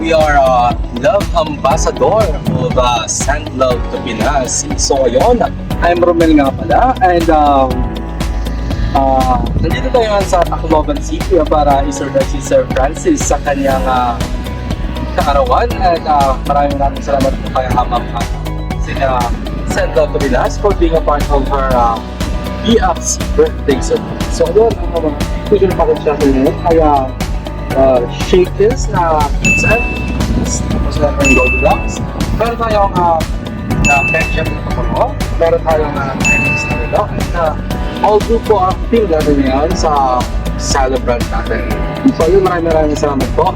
we are Love Ambassador of Send Love to Pinas. So ayun, I'm Romel nga pala, and nandito tayo sa Tacloban City para isurda si Sir Francis sa kanyang kaarawan, and maraming salamat po kay Ma'am sina Send Love to Pinas for being a part of her BF's birthday service. So ayun, gusto na pa ko siya ngayon, kaya shake this na pizza, tapos na yung Goldilocks. Meron tayong ketchup na kapalo, meron tayong Chinese na relo, and all group po ang team natin ngayon sa celebrant natin. So yun, maraming salamat po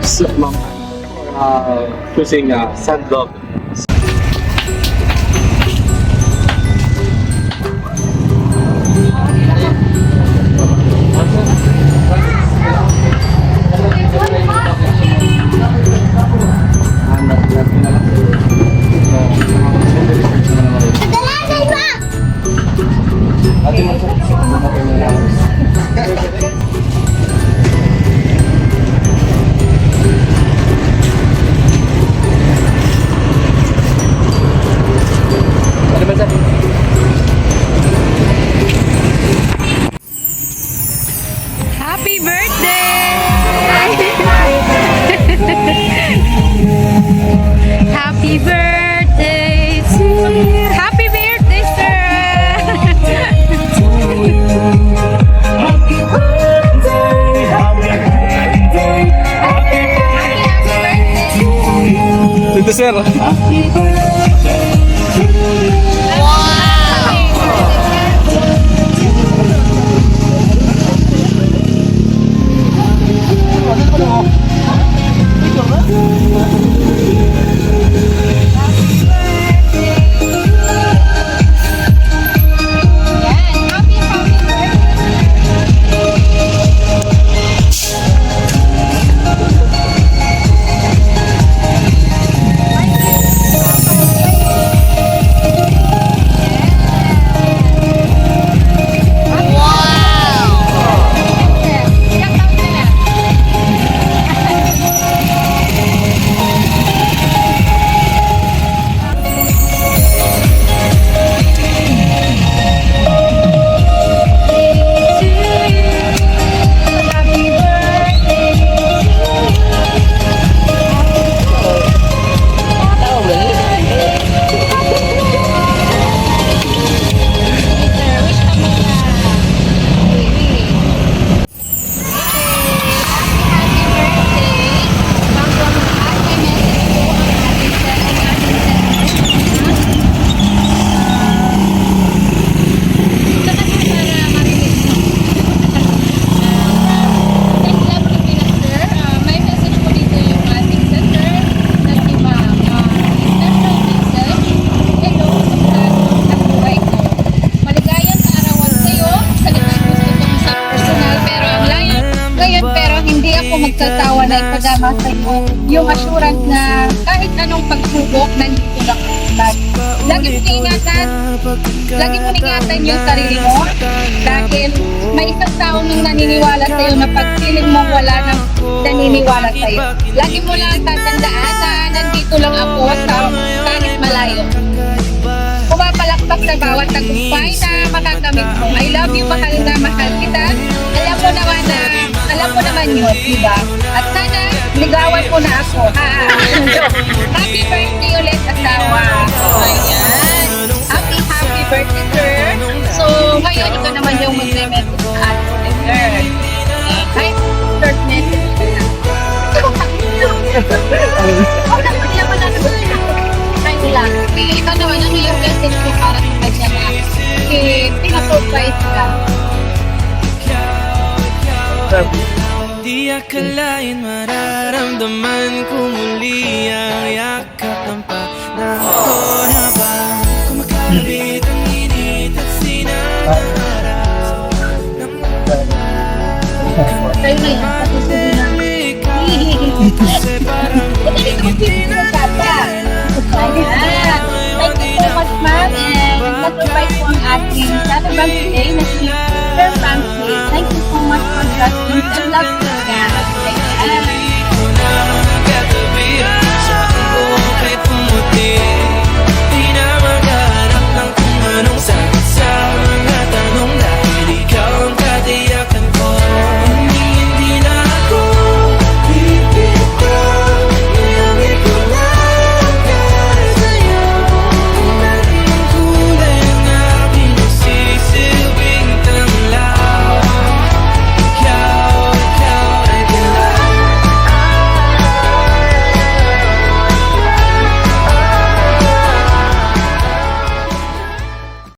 sa mga choosing Send Love. Happy birthday! Happy birthday to you! Happy birthday, sir! Happy birthday! Happy birthday! Happy birthday to you! Ito sir! Happy birthday to you! Magsasawa na ipadama sa iyo yung assurance na kahit anong pagsubok, nandito lang lagi. Lagi mo ingatan yung sarili mo dahil may isang tao nang naniniwala sa iyo na pag feeling mo wala nang naniniwala sa iyo. Lagi mo lang tatandaan na nandito lang ako sa kahit malayo. Pumapalakpak sa bawat tagumpay na makakamit mo. I love you, mahal na mahal kita. Alam mo naman yun, diba? At sana, ligawan mo na ako. Happy birthday ulit, asawa. Ayan. Happy birthday, sir. So, ngayon, ikaw naman yung mag-message sa atin, sir. Ay, short message ka na. Ay, lang. Ikaw naman, ano yung message ko para sa kanya na pinasurprise ka. Di akalain mararamdaman ko muli ang yakap ng panahon habang kumakalabit ang init at sinaraw ng Kayo na yan, patutuloy na. kasi parang hindi na Ayan. Thank you so much, ma'am. And nag-provide po ang ating celebrant today na si Sir Francis. Thank you so much for trusting and love